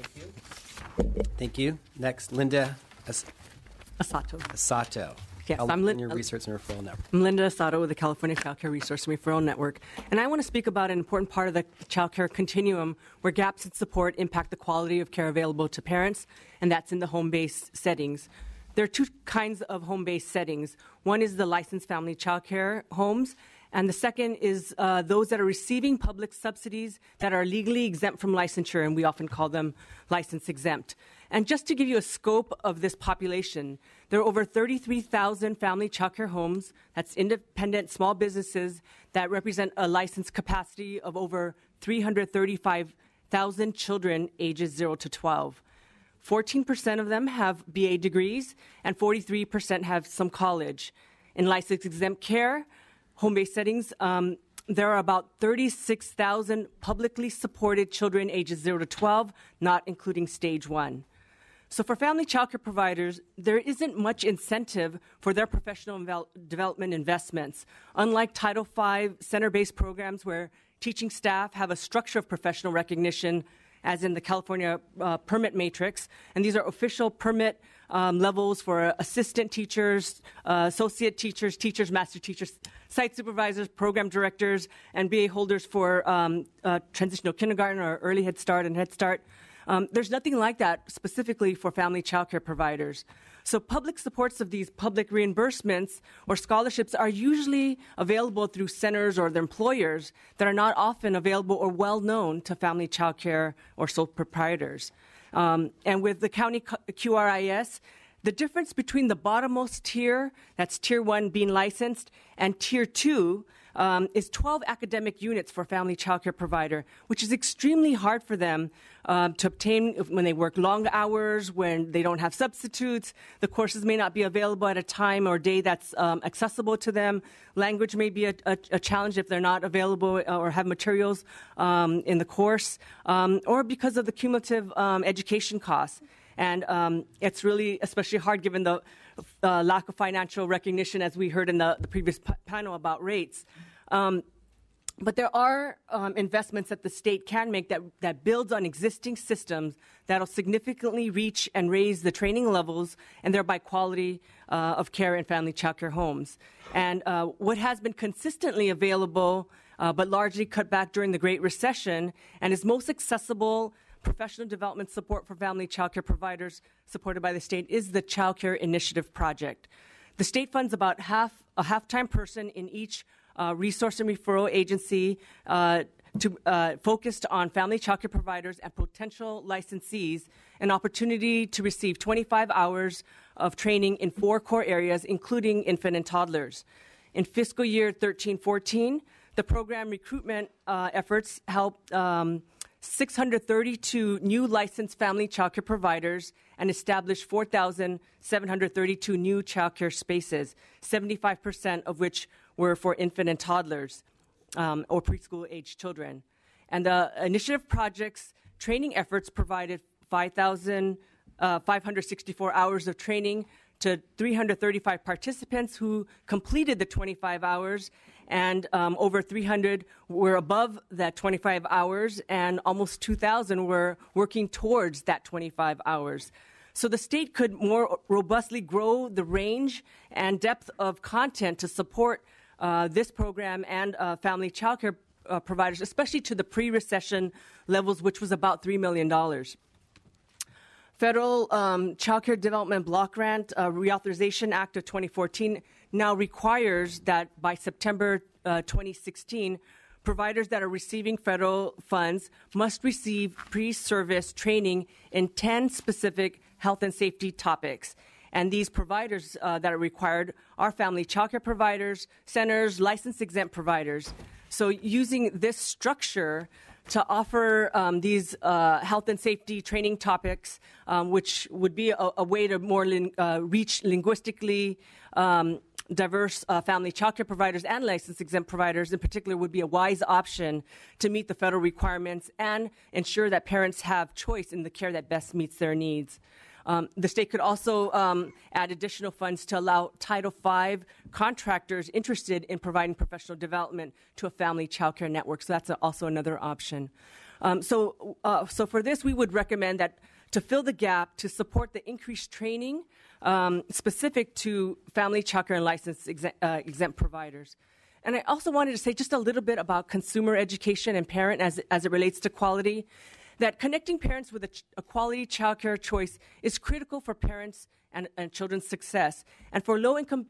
Thank you. Thank you. Next, Linda Asato. Yes, I'm your Resource and Referral Network. I'm Linda Asato with the California Child Care Resource and Referral Network. And I want to speak about an important part of the child care continuum where gaps in support impact the quality of care available to parents, and that's in the home-based settings. There are two kinds of home-based settings. One is the licensed family child care homes, and the second is those that are receiving public subsidies that are legally exempt from licensure, and we often call them license exempt. And just to give you a scope of this population, there are over 33,000 family child care homes, that's independent small businesses, that represent a license capacity of over 335,000 children ages 0 to 12. 14% of them have BA degrees, and 43% have some college. In license exempt care, home-based settings, there are about 36,000 publicly supported children ages 0 to 12, not including stage 1. So for family child care providers, there isn't much incentive for their professional development investments. Unlike Title V center-based programs where teaching staff have a structure of professional recognition, as in the California permit matrix, and these are official permit levels for assistant teachers, associate teachers, teachers, master teachers, site supervisors, program directors, and BA holders for transitional kindergarten or early Head Start and Head Start. There's nothing like that specifically for family child care providers. So public supports of these public reimbursements or scholarships are usually available through centers or their employers that are not often available or well known to family child care or sole proprietors. And with the county QRIS, the difference between the bottommost tier, that's Tier 1 being licensed, and Tier 2 is 12 academic units for a family child care provider, which is extremely hard for them to obtain when they work long hours, when they don't have substitutes. The courses may not be available at a time or day that's accessible to them. Language may be a challenge if they're not available or have materials in the course, or because of the cumulative education costs. And it's really especially hard given the lack of financial recognition, as we heard in the previous panel about rates. But there are investments that the state can make that builds on existing systems that will significantly reach and raise the training levels and thereby quality of care in family child care homes. And what has been consistently available but largely cut back during the Great Recession and is most accessible professional development support for family child care providers supported by the state is the Child Care Initiative Project. The state funds about a half-time person in each resource and referral agency focused on family child care providers and potential licensees an opportunity to receive 25 hours of training in 4 core areas, including infant and toddlers. In fiscal year 13-14, the program recruitment efforts helped 632 new licensed family child care providers and established 4,732 new child care spaces, 75% of which were for infant and toddlers or preschool-age children. And the initiative project's training efforts provided 5,564 hours of training to 335 participants who completed the 25 hours, and over 300 were above that 25 hours, and almost 2,000 were working towards that 25 hours. So the state could more robustly grow the range and depth of content to support this program and family child care providers, especially to the pre-recession levels, which was about $3 million. Federal Child Care Development Block Grant Reauthorization Act of 2014 now requires that by September 2016, providers that are receiving federal funds must receive pre-service training in 10 specific health and safety topics. And these providers that are required are family child care providers, centers, license-exempt providers. So using this structure to offer these health and safety training topics, which would be a way to more reach linguistically diverse family child care providers and license-exempt providers in particular, would be a wise option to meet the federal requirements and ensure that parents have choice in the care that best meets their needs. The state could also add additional funds to allow Title V contractors interested in providing professional development to a family child care network. So that's also another option. So for this, we would recommend that to fill the gap, to support the increased training specific to family childcare and licensed exempt providers. And I also wanted to say just a little bit about consumer education and parent as it relates to quality, that connecting parents with a quality childcare choice is critical for parents and children's success. And for low-income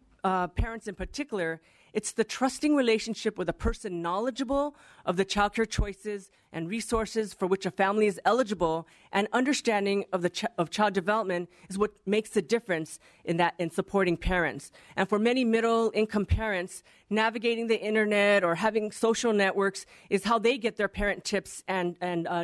parents in particular, it's the trusting relationship with a person knowledgeable of the childcare choices and resources for which a family is eligible, and understanding of of child development is what makes the difference in supporting parents. And for many middle-income parents, navigating the internet or having social networks is how they get their parent tips and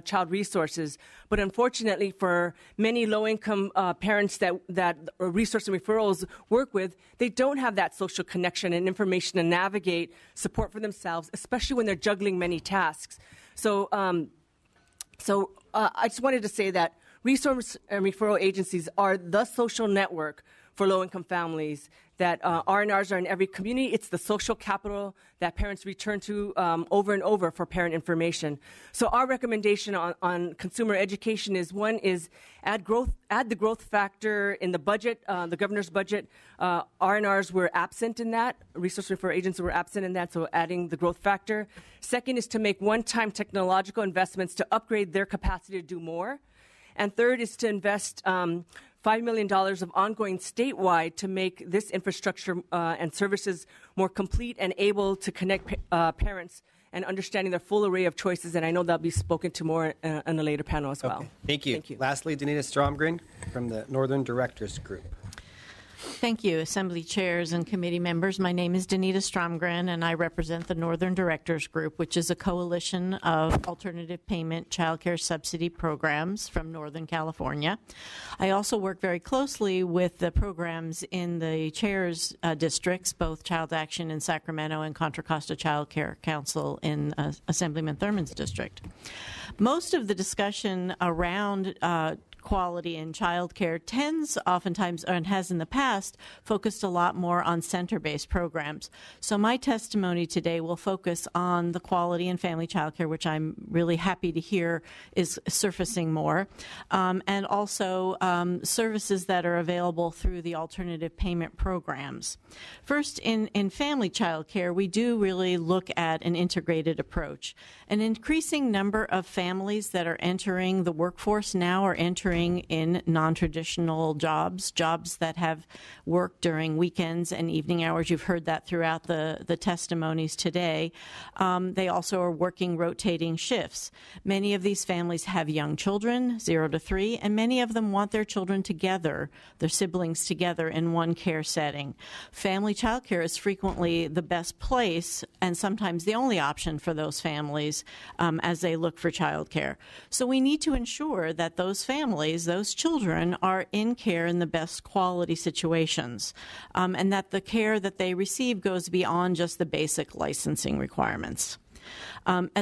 child resources. But unfortunately, for many low-income parents that resource and referrals work with, they don't have that social connection and information to navigate support for themselves, especially when they're juggling many tasks. So I just wanted to say that resource and referral agencies are the social network for low-income families, that R&Rs are in every community. It's the social capital that parents return to over and over for parent information. So our recommendation on consumer education is, one is add the growth factor in the budget, the governor's budget. R&Rs were absent in that. Resource referral agents were absent in that, so adding the growth factor. Second is to make one-time technological investments to upgrade their capacity to do more. And third is to invest $5 million of ongoing statewide to make this infrastructure and services more complete and able to connect parents and understanding their full array of choices. And I know that'll be spoken to more in a later panel as well. Okay. Thank you. Thank you. Lastly, Danita Stromgren from the Northern Directors Group. Thank you, Assembly Chairs and committee members. My name is Danita Stromgren, and I represent the Northern Directors Group, which is a coalition of alternative payment child care subsidy programs from Northern California. I also work very closely with the programs in the chairs' districts, both Child Action in Sacramento and Contra Costa Child Care Council in Assemblyman Thurman's district. Most of the discussion around quality in childcare tends oftentimes, and has in the past, focused a lot more on center-based programs. So my testimony today will focus on the quality in family childcare, which I'm really happy to hear is surfacing more, and also services that are available through the alternative payment programs. First, in family childcare, we do really look at an integrated approach. An increasing number of families that are entering the workforce now are entering in non-traditional jobs that have work during weekends and evening hours. You've heard that throughout the testimonies today. They also are working rotating shifts. Many of these families have young children, 0 to 3, and many of them want their children together, their siblings together in one care setting. Family child care is frequently the best place and sometimes the only option for those families as they look for child care. So we need to ensure that those families, those children, are in care in the best quality situations, and that the care that they receive goes beyond just the basic licensing requirements.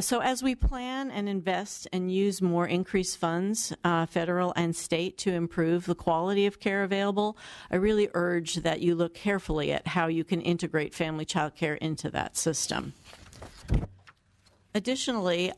So as we plan and invest and use more increased funds, federal and state, to improve the quality of care available, I really urge that you look carefully at how you can integrate family child care into that system. Additionally,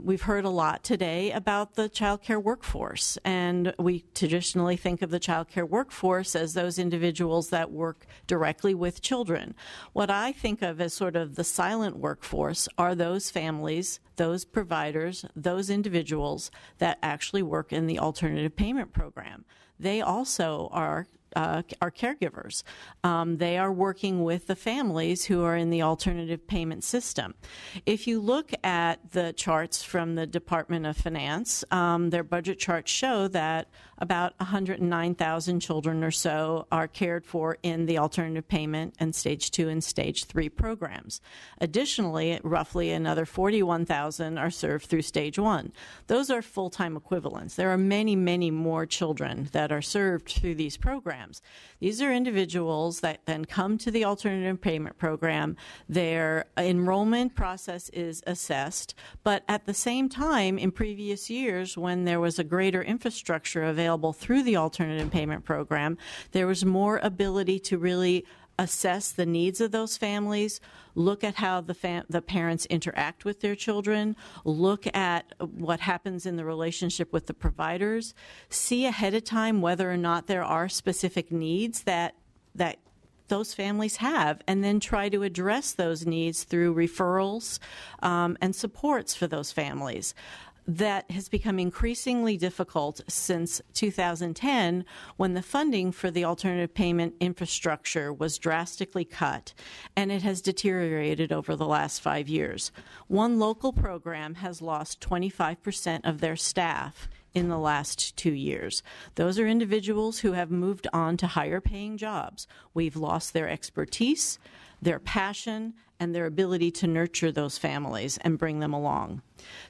we've heard a lot today about the child care workforce, and we traditionally think of the child care workforce as those individuals that work directly with children. What I think of as sort of the silent workforce are those families, those providers, those individuals that actually work in the alternative payment program. They also are caregivers. They are working with the families who are in the alternative payment system. If you look at the charts from the Department of Finance, their budget charts show that about 109,000 children or so are cared for in the alternative payment and Stage 2 and Stage 3 programs. Additionally, roughly another 41,000 are served through Stage 1. Those are full-time equivalents. There are many, many more children that are served through these programs. These are individuals that then come to the alternative payment program. Their enrollment process is assessed, but at the same time, in previous years, when there was a greater infrastructure available through the alternative payment program, there was more ability to really assess the needs of those families, look at how the parents interact with their children, look at what happens in the relationship with the providers, see ahead of time whether or not there are specific needs that those families have, and then try to address those needs through referrals and supports for those families. That has become increasingly difficult since 2010, when the funding for the alternative payment infrastructure was drastically cut, and it has deteriorated over the last 5 years. One local program has lost 25% of their staff in the last 2 years. Those are individuals who have moved on to higher paying jobs. We've lost their expertise, their passion, and their ability to nurture those families and bring them along.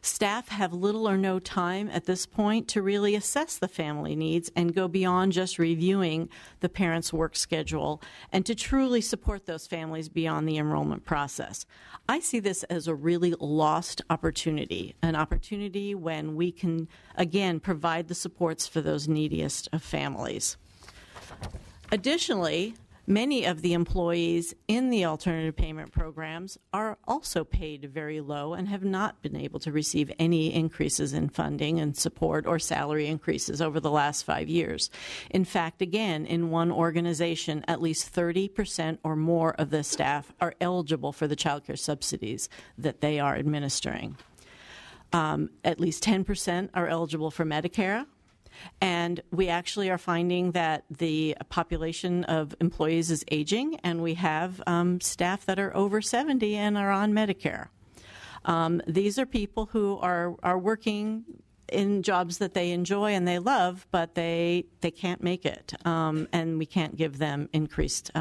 Staff have little or no time at this point to really assess the family needs and go beyond just reviewing the parents' work schedule and to truly support those families beyond the enrollment process. I see this as a really lost opportunity, an opportunity when we can, again, provide the supports for those neediest of families. Additionally, many of the employees in the alternative payment programs are also paid very low and have not been able to receive any increases in funding and support or salary increases over the last 5 years. In fact, again, in one organization, at least 30% or more of the staff are eligible for the child care subsidies that they are administering. At least 10% are eligible for Medicare. And we actually are finding that the population of employees is aging, and we have staff that are over 70 and are on Medicare. These are people who are working in jobs that they enjoy and they love, but they can't make it, and we can't give them increased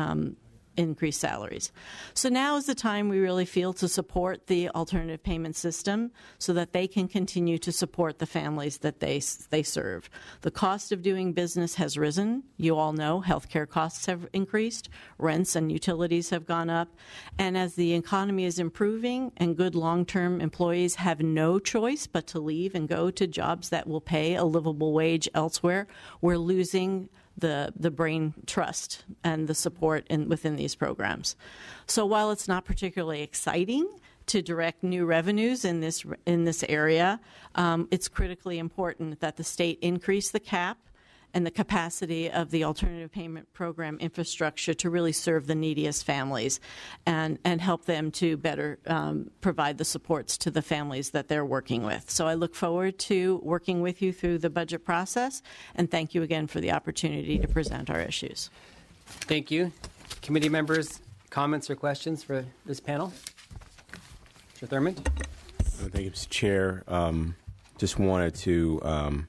salaries. So now is the time we really feel to support the alternative payment system so that they can continue to support the families that they serve. The cost of doing business has risen. You all know healthcare costs have increased, rents and utilities have gone up, and as the economy is improving and good long-term employees have no choice but to leave and go to jobs that will pay a livable wage elsewhere, we're losing the brain trust and the support within these programs. So while it's not particularly exciting to direct new revenues in this area, it's critically important that the state increase the cap and the capacity of the alternative payment program infrastructure to really serve the neediest families and help them to better provide the supports to the families that they're working with. So I look forward to working with you through the budget process, and thank you again for the opportunity to present our issues. Thank you. Committee members, comments or questions for this panel? Mr. Thurmond? Thank you, Mr. Chair. Just wanted to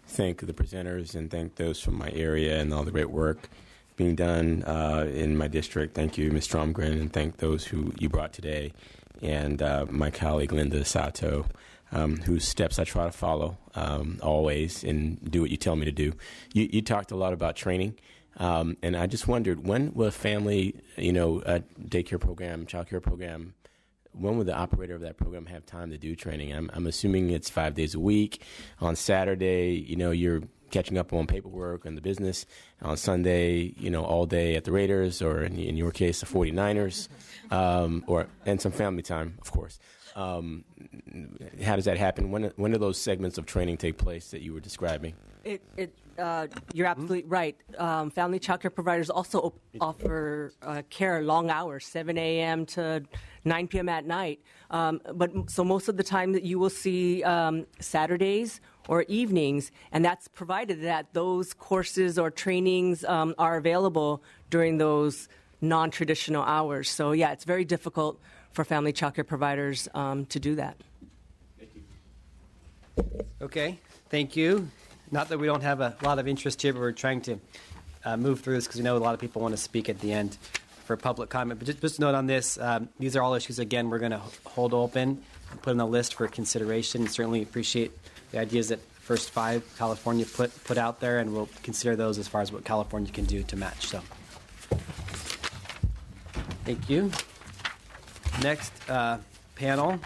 thank the presenters and thank those from my area and all the great work being done in my district. Thank you, Ms. Stromgren, and thank those who you brought today, and my colleague Linda Sato, whose steps I try to follow always and do what you tell me to do. You talked a lot about training, and I just wondered, when will a family, daycare program, child care program, when would the operator of that program have time to do training? I'm assuming it's 5 days a week. On Saturday, you're catching up on paperwork and the business. On Sunday, all day at the Raiders, or in your case, the 49ers, and some family time, of course. How does that happen? When do those segments of training take place that you were describing? You're absolutely right. Family child care providers also offer care long hours, 7 a.m. to 9 p.m. at night. So most of the time that you will see Saturdays or evenings, and that's provided that those courses or trainings are available during those non-traditional hours. So yeah, it's very difficult for family child care providers to do that. Thank you. Okay, thank you. Not that we don't have a lot of interest here, but we're trying to move through this because we know a lot of people want to speak at the end for public comment. But just a note on this, these are all issues, again, we're going to hold open and put on the list for consideration. Certainly appreciate the ideas that First Five California put out there, and we'll consider those as far as what California can do to match. So, thank you. Next panel.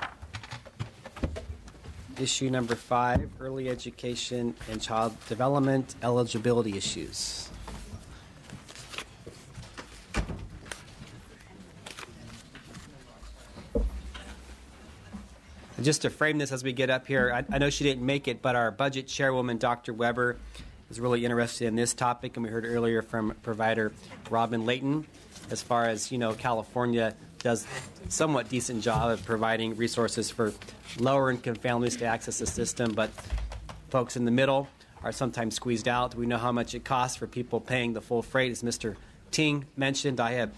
Issue number 5, early education and child development eligibility issues. just to frame this as we get up here, I know she didn't make it, but our budget chairwoman, Dr. Weber, is really interested in this topic, and we heard earlier from provider Robin Layton, as far as, California does somewhat decent job of providing resources for lower income families to access the system, but folks in the middle are sometimes squeezed out. We know how much it costs for people paying the full freight. As Mr. Ting mentioned, I have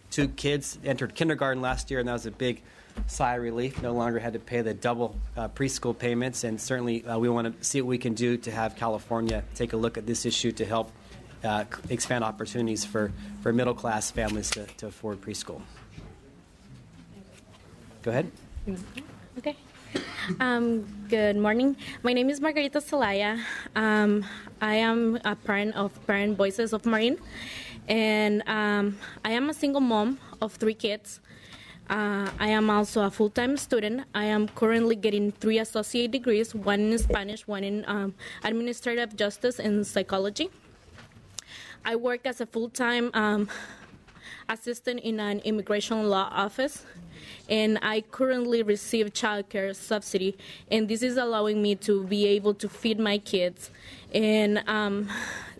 2 kids entered kindergarten last year, and that was a big sigh of relief. No longer had to pay the double preschool payments, and certainly we want to see what we can do to have California take a look at this issue to help expand opportunities for middle-class families to afford preschool. Go ahead. Okay. Good morning. My name is Margarita Celaya. I am a parent of Parent Voices of Marin, and I am a single mom of 3 kids. I am also a full-time student. I am currently getting 3 associate degrees, one in Spanish, one in administrative justice and psychology. I work as a full-time assistant in an immigration law office, and I currently receive child care subsidy, and this is allowing me to be able to feed my kids. And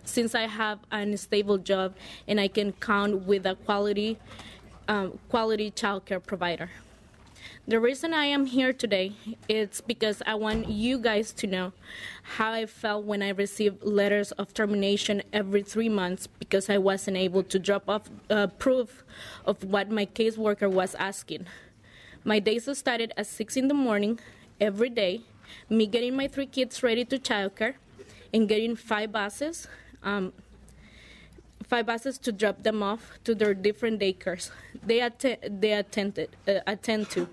since I have a stable job, and I can count with a quality child care provider. The reason I am here today is because I want you guys to know how I felt when I received letters of termination every 3 months because I wasn't able to drop off proof of what my caseworker was asking. My days started at 6 in the morning every day, me getting my 3 kids ready to childcare and getting 5 buses to drop them off to their different daycares they attend to.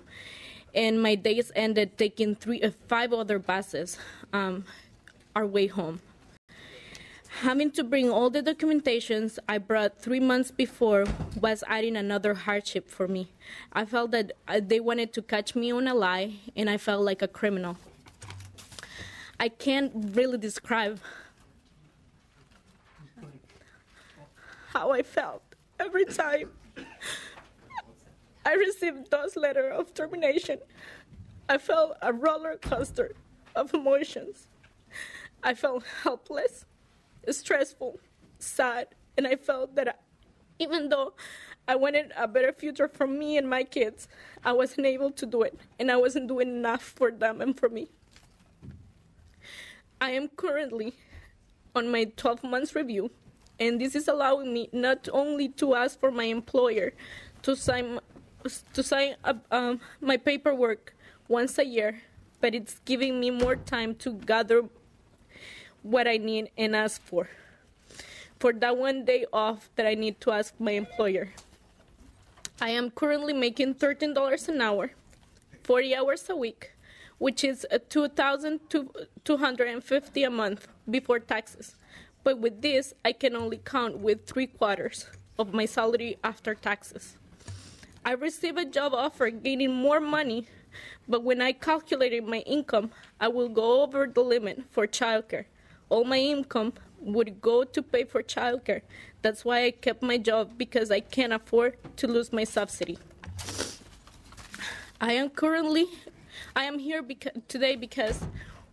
And my days ended taking 5 other buses our way home. Having to bring all the documentations I brought 3 months before was adding another hardship for me. I felt that they wanted to catch me on a lie, and I felt like a criminal. I can't really describe how I felt every time I received those letters of termination. I felt a roller coaster of emotions. I felt helpless, stressful, sad, and I felt that even though I wanted a better future for me and my kids, I wasn't able to do it, and I wasn't doing enough for them and for me. I am currently on my 12 months review, and this is allowing me not only to ask for my employer to sign my paperwork once a year, but it's giving me more time to gather what I need and ask for that one day off that I need to ask my employer. I am currently making $13 an hour, 40 hours a week, which is $2,250 a month before taxes. But with this, I can only count with 3/4 of my salary after taxes. I received a job offer gaining more money, but when I calculated my income, I will go over the limit for childcare. All my income would go to pay for childcare. That's why I kept my job, because I can't afford to lose my subsidy. I am here today because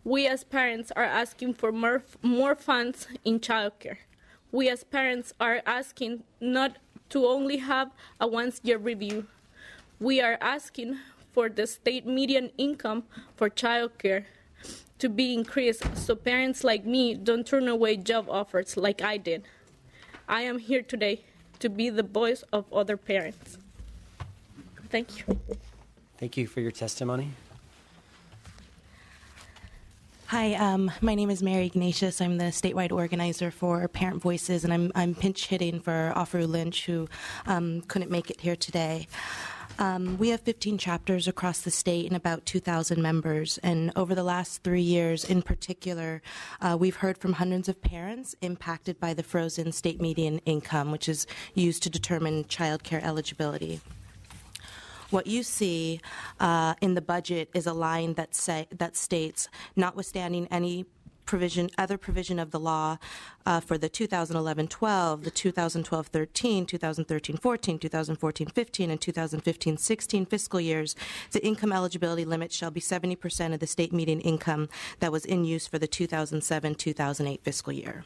we as parents are asking for more funds in childcare. We as parents are asking not to only have a once-year review. We are asking for the state median income for childcare to be increased so parents like me don't turn away job offers like I did. I am here today to be the voice of other parents. Thank you. Thank you for your testimony. Hi, my name is Mary Ignatius. I'm the statewide organizer for Parent Voices, and I'm pinch hitting for Afaru Lynch, who couldn't make it here today. We have 15 chapters across the state and about 2,000 members. And over the last 3 years in particular, we've heard from hundreds of parents impacted by the frozen state median income, which is used to determine child care eligibility. What you see in the budget is a line that states, notwithstanding any other provision of the law for the 2011-12, the 2012-13, 2013-14, 2014-15, and 2015-16 fiscal years, the income eligibility limit shall be 70% of the state median income that was in use for the 2007-2008 fiscal year.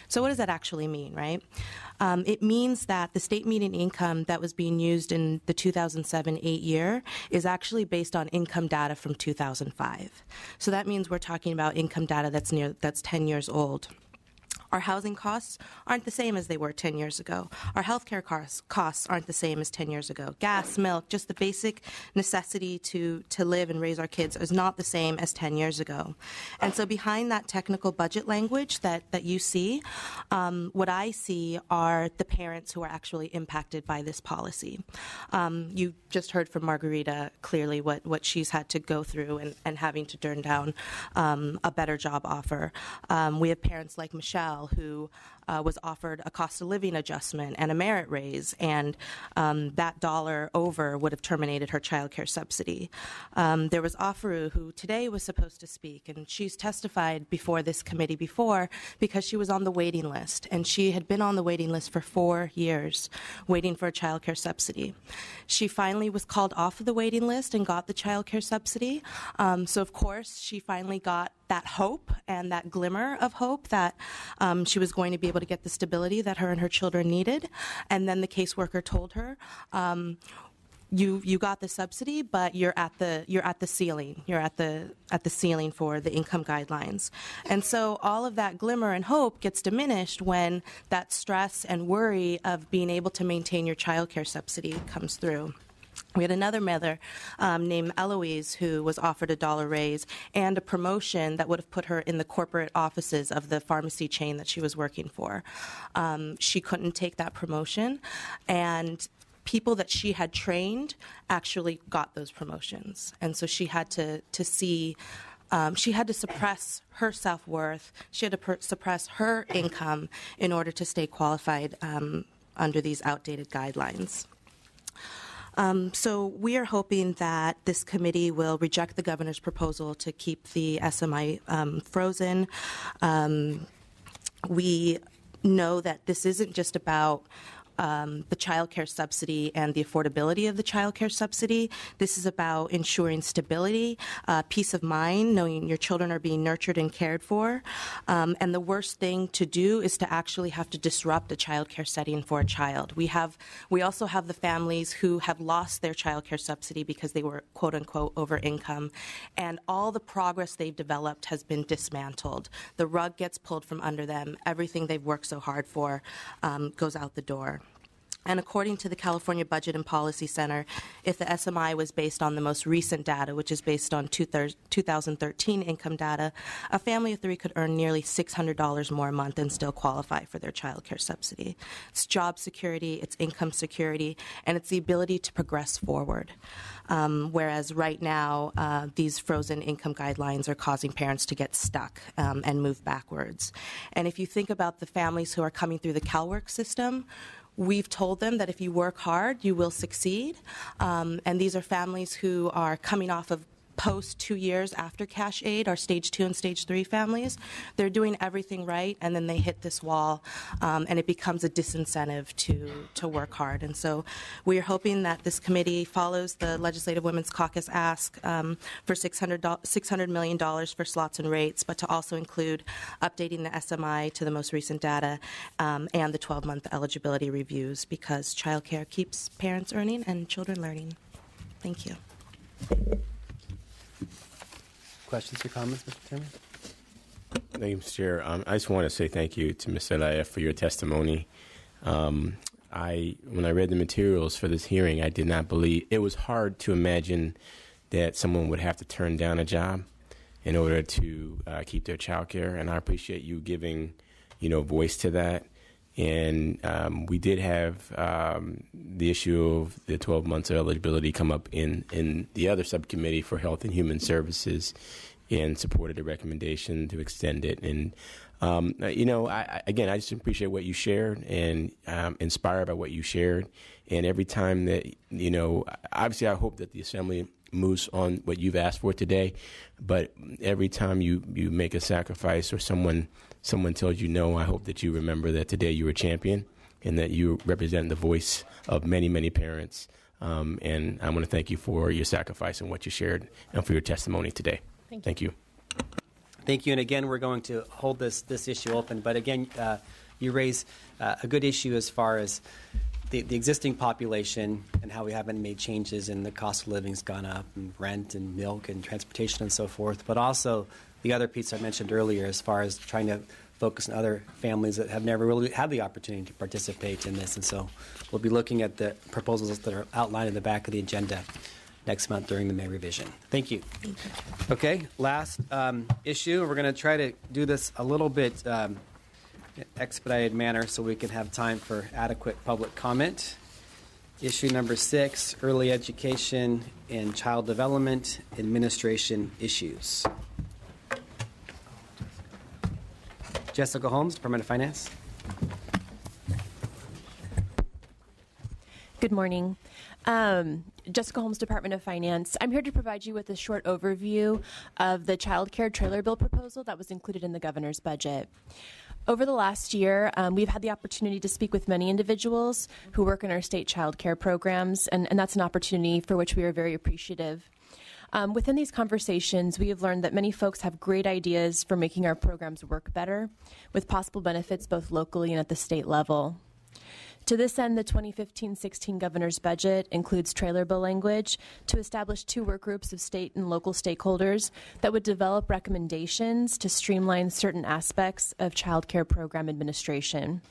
So what does that actually mean, right? It means that the state median income that was being used in the 2007-8 year is actually based on income data from 2005. So that means we're talking about income data that's 10 years old. Our housing costs aren't the same as they were 10 years ago. Our healthcare costs aren't the same as 10 years ago. Gas, milk, just the basic necessity to live and raise our kids is not the same as 10 years ago. And so behind that technical budget language that you see, what I see are the parents who are actually impacted by this policy. You just heard from Margarita clearly what she's had to go through and having to turn down a better job offer. We have parents like Michelle, who was offered a cost of living adjustment and a merit raise, and that dollar over would have terminated her child care subsidy. There was Afaru, who today was supposed to speak, and she's testified before this committee before because she was on the waiting list, and she had been on the waiting list for 4 years waiting for a child care subsidy. She finally was called off of the waiting list and got the child care subsidy. So, of course, she finally got that hope and that glimmer of hope that she was going to be able to get the stability that her and her children needed. And then the caseworker told her, you got the subsidy, but you're at the ceiling. You're at the ceiling for the income guidelines. And so all of that glimmer and hope gets diminished when that stress and worry of being able to maintain your child care subsidy comes through. We had another mother named Eloise who was offered a dollar raise and a promotion that would have put her in the corporate offices of the pharmacy chain that she was working for. She couldn't take that promotion, and people that she had trained actually got those promotions. And so she had to see she had to suppress her self-worth. She had to suppress her income in order to stay qualified under these outdated guidelines. So we are hoping that this committee will reject the governor's proposal to keep the SMI frozen. We know that this isn't just about the child care subsidy and the affordability of the child care subsidy. This is about ensuring stability, peace of mind, knowing your children are being nurtured and cared for. And the worst thing to do is to actually have to disrupt a child care setting for a child. We also have the families who have lost their child care subsidy because they were, quote unquote, over income. And all the progress they've developed has been dismantled. The rug gets pulled from under them. Everything they've worked so hard for goes out the door. And according to the California Budget and Policy Center, if the SMI was based on the most recent data, which is based on 2013 income data, a family of 3 could earn nearly $600 more a month and still qualify for their child care subsidy. It's job security, it's income security, and it's the ability to progress forward. Whereas right now, these frozen income guidelines are causing parents to get stuck and move backwards. And if you think about the families who are coming through the CalWORK system, we've told them that if you work hard, you will succeed. And these are families who are coming off of post 2 years after cash aid, our stage 2 and stage 3 families. They're doing everything right, and then they hit this wall, and it becomes a disincentive to work hard. And so we are hoping that this committee follows the Legislative Women's Caucus ask for $600 million for slots and rates, but to also include updating the SMI to the most recent data and the 12-month eligibility reviews, because childcare keeps parents earning and children learning. Thank you. Questions or comments, Mr. Chairman? Thank you, Mr. Chair. I just want to say thank you to Ms. Zelaya for your testimony. When I read the materials for this hearing, I did not believe it was hard to imagine that someone would have to turn down a job in order to keep their child care, and I appreciate you giving, voice to that. And we did have the issue of the 12 months of eligibility come up in the other subcommittee for Health and Human Services, and supported the recommendation to extend it. And, I just appreciate what you shared and inspired by what you shared. And every time that, obviously I hope that the Assembly moose on what you've asked for today, but every time you make a sacrifice or someone tells you no, I hope that you remember that today you're a champion and that you represent the voice of many, many parents. And I want to thank you for your sacrifice and what you shared and for your testimony today. Thank you. Thank you. And again, we're going to hold this issue open. But again, you raise a good issue as far as the existing population and how we haven't made changes and the cost of living's gone up and rent and milk and transportation and so forth. But also the other piece I mentioned earlier as far as trying to focus on other families that have never really had the opportunity to participate in this. And so we'll be looking at the proposals that are outlined in the back of the agenda next month during the May revision. Thank you. Okay, last issue. We're going to try to do this a little bit expedited manner so we can have time for adequate public comment. Issue number 6, early education and child development administration issues. Jessica Holmes, Department of Finance. Good morning. Jessica Holmes, Department of Finance. I'm here to provide you with a short overview of the child care trailer bill proposal that was included in the governor's budget. Over the last year, we've had the opportunity to speak with many individuals who work in our state child care programs, and that's an opportunity for which we are very appreciative. Within these conversations, we have learned that many folks have great ideas for making our programs work better, with possible benefits both locally and at the state level. To this end, the 2015-16 governor's budget includes trailer bill language to establish 2 work groups of state and local stakeholders that would develop recommendations to streamline certain aspects of child care program administration.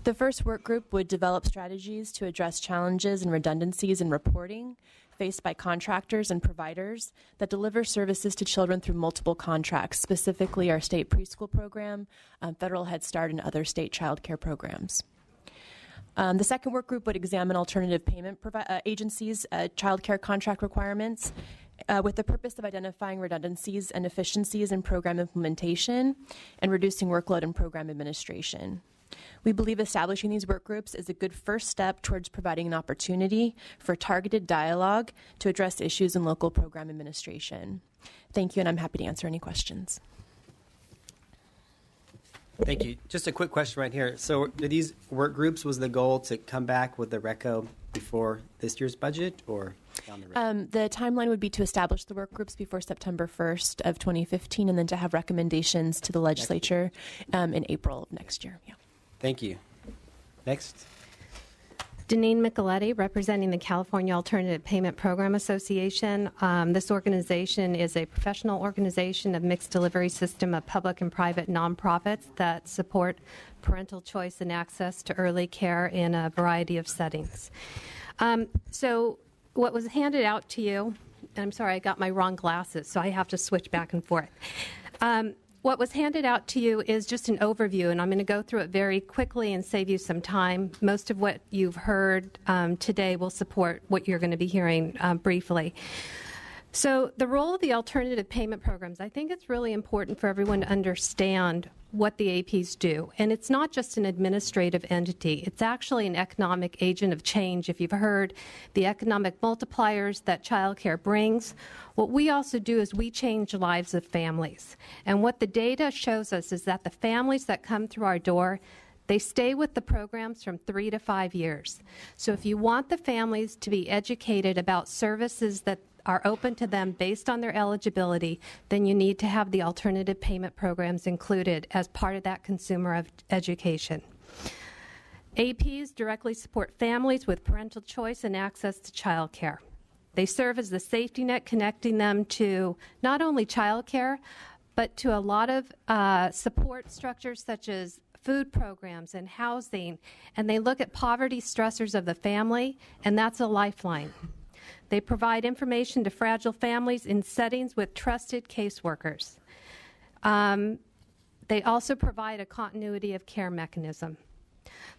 The first work group would develop strategies to address challenges and redundancies in reporting faced by contractors and providers that deliver services to children through multiple contracts, specifically our state preschool program, federal Head Start, and other state child care programs. The second work group would examine alternative payment agencies' child care contract requirements with the purpose of identifying redundancies and efficiencies in program implementation and reducing workload in program administration. We believe establishing these work groups is a good first step towards providing an opportunity for targeted dialogue to address issues in local program administration. Thank you, and I'm happy to answer any questions. Thank you. Just a quick question right here. So do these work groups, was the goal to come back with the RECO before this year's budget or down the road? The timeline would be to establish the work groups before September 1st of 2015 and then to have recommendations to the legislature in April of next year. Yeah. Thank you. Next. Deneen Micheletti, representing the California Alternative Payment Program Association. This organization is a professional organization of mixed delivery system of public and private nonprofits that support parental choice and access to early care in a variety of settings. So what was handed out to you, and I'm sorry, I got my wrong glasses, so I have to switch back and forth. What was handed out to you is just an overview, and I'm going to go through it very quickly and save you some time. Most of what you've heard today will support what you're going to be hearing briefly. So the role of the alternative payment programs, I think it's really important for everyone to understand what the APs do. And it's not just an administrative entity. It's actually an economic agent of change. If you've heard the economic multipliers that childcare brings, what we also do is we change the lives of families. And what the data shows us is that the families that come through our door, they stay with the programs from 3 to 5 years. So if you want the families to be educated about services that are open to them based on their eligibility, then you need to have the alternative payment programs included as part of that consumer education. APs directly support families with parental choice and access to child care. They serve as the safety net connecting them to not only child care, but to a lot of support structures such as food programs and housing, and they look at poverty stressors of the family, and that's a lifeline. They provide information to fragile families in settings with trusted caseworkers. They also provide a continuity of care mechanism.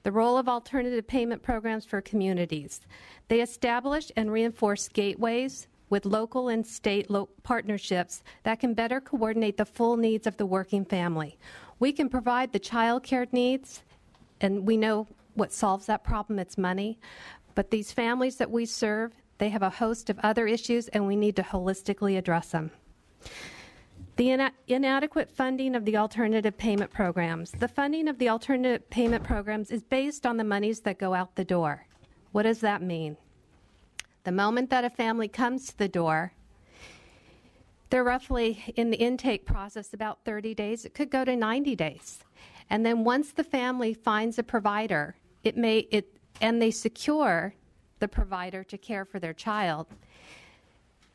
The role of alternative payment programs for communities. They establish and reinforce gateways with local and state partnerships that can better coordinate the full needs of the working family. We can provide the child care needs, and we know what solves that problem, it's money. But these families that we serve, They have a host of other issues, and we need to holistically address them. The inadequate funding of the alternative payment programs. The funding of the alternative payment programs is based on the monies that go out the door. What does that mean? The moment that a family comes to the door, they're roughly in the intake process about 30 days. It could go to 90 days. And then once the family finds a provider, and they secure the provider to care for their child,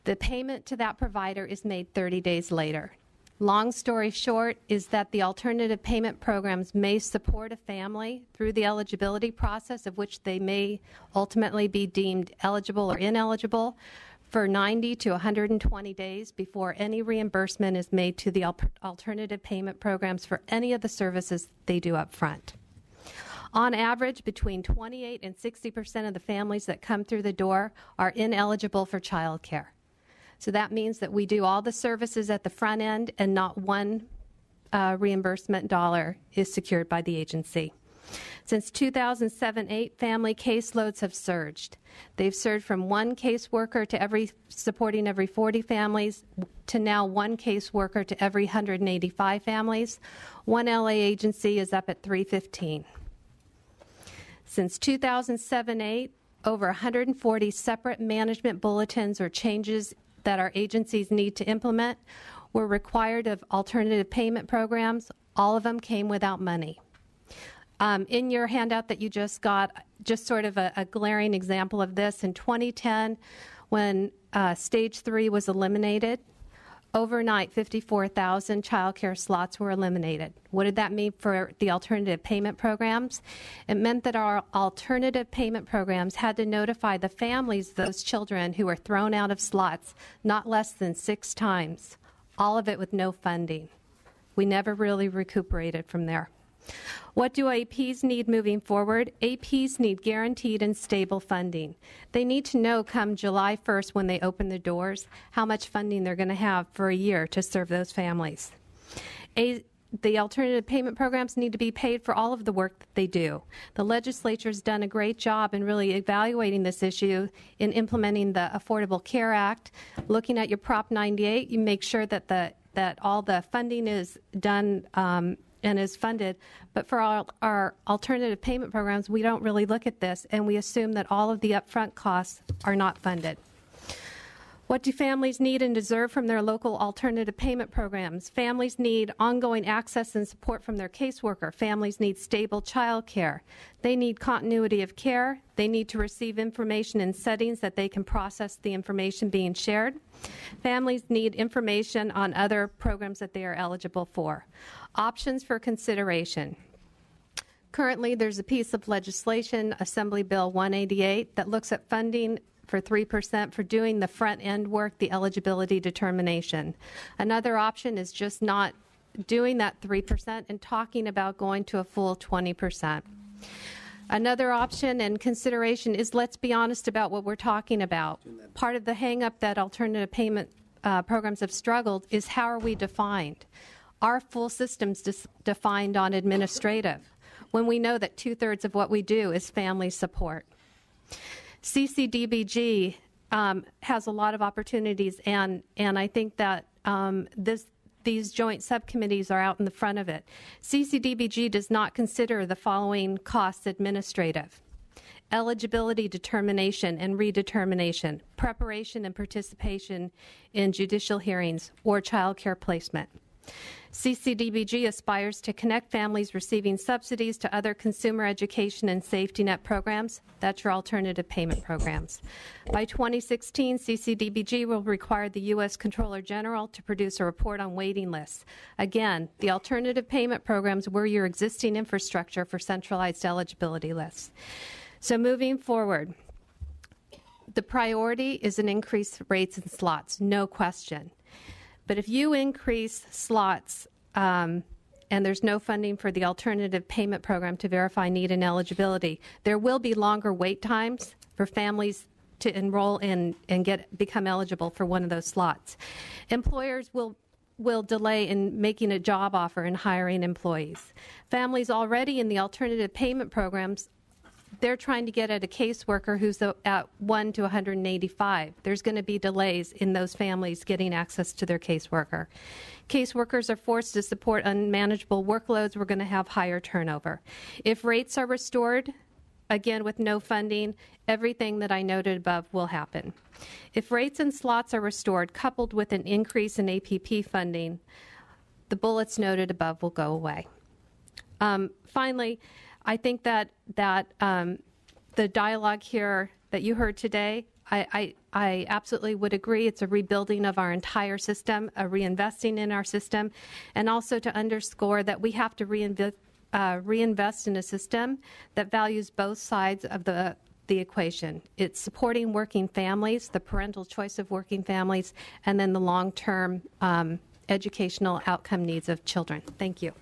the payment to that provider is made 30 days later. Long story short is that the alternative payment programs may support a family through the eligibility process, of which they may ultimately be deemed eligible or ineligible, for 90 to 120 days before any reimbursement is made to the alternative payment programs for any of the services they do up front. On average, between 28 and 60% of the families that come through the door are ineligible for child care. So that means that we do all the services at the front end and not one reimbursement dollar is secured by the agency. Since 2007-8, family caseloads have surged. They've surged from one caseworker to supporting every 40 families to now one caseworker to every 185 families. One LA agency is up at 315. Since 2007-8, over 140 separate management bulletins or changes that our agencies need to implement were required of alternative payment programs. All of them came without money. In your handout that you just got, just sort of a glaring example of this, in 2010, when Stage 3 was eliminated, overnight 54,000 child care slots were eliminated. What did that mean for the alternative payment programs? It meant that our alternative payment programs had to notify the families of those children who were thrown out of slots not less than 6 times, all of it with no funding. We never really recuperated from there. What do APs need moving forward? APs need guaranteed and stable funding. They need to know come July 1st when they open the doors how much funding they're going to have for a year to serve those families. The alternative payment programs need to be paid for all of the work that they do. The legislature's done a great job in really evaluating this issue in implementing the Affordable Care Act. Looking at your Prop 98, you make sure that all the funding is done and is funded. But for our alternative payment programs, we don't really look at this, and we assume that all of the upfront costs are not funded. What do families need and deserve from their local alternative payment programs? Families need ongoing access and support from their caseworker. Families need stable child care. They need continuity of care. They need to receive information in settings that they can process the information being shared. Families need information on other programs that they are eligible for. Options for consideration. Currently, there's a piece of legislation, Assembly Bill 188, that looks at funding for 3% for doing the front-end work, the eligibility determination. Another option is just not doing that 3% and talking about going to a full 20%. Another option and consideration is, let's be honest about what we're talking about. Part of the hang-up that alternative payment programs have struggled is how are we defined? Our full system's defined on administrative, when we know that 2/3 of what we do is family support. CCDBG has a lot of opportunities, and I think that these joint subcommittees are out in the front of it. CCDBG does not consider the following costs administrative: eligibility determination and redetermination, preparation and participation in judicial hearings, or child care placement. CCDBG aspires to connect families receiving subsidies to other consumer education and safety net programs. That's your alternative payment programs. By 2016, CCDBG will require the U.S. Comptroller General to produce a report on waiting lists. Again, the alternative payment programs were your existing infrastructure for centralized eligibility lists. So moving forward, the priority is an increased rates and slots, no question. But if you increase slots and there's no funding for the alternative payment program to verify need and eligibility, there will be longer wait times for families to enroll in and become eligible for one of those slots. Employers will delay in making a job offer and hiring employees. Families already in the alternative payment programs, they're trying to get at a caseworker who's at 1 to 185. There's going to be delays in those families getting access to their caseworker. Caseworkers are forced to support unmanageable workloads. We're going to have higher turnover. If rates are restored, again, with no funding, everything that I noted above will happen. If rates and slots are restored, coupled with an increase in APP funding, the bullets noted above will go away. Finally, I think that the dialogue here that you heard today, I absolutely would agree. It's a rebuilding of our entire system, a reinvesting in our system, and also to underscore that we have to reinvest in a system that values both sides of the equation. It's supporting working families, the parental choice of working families, and then the long-term educational outcome needs of children. Thank you.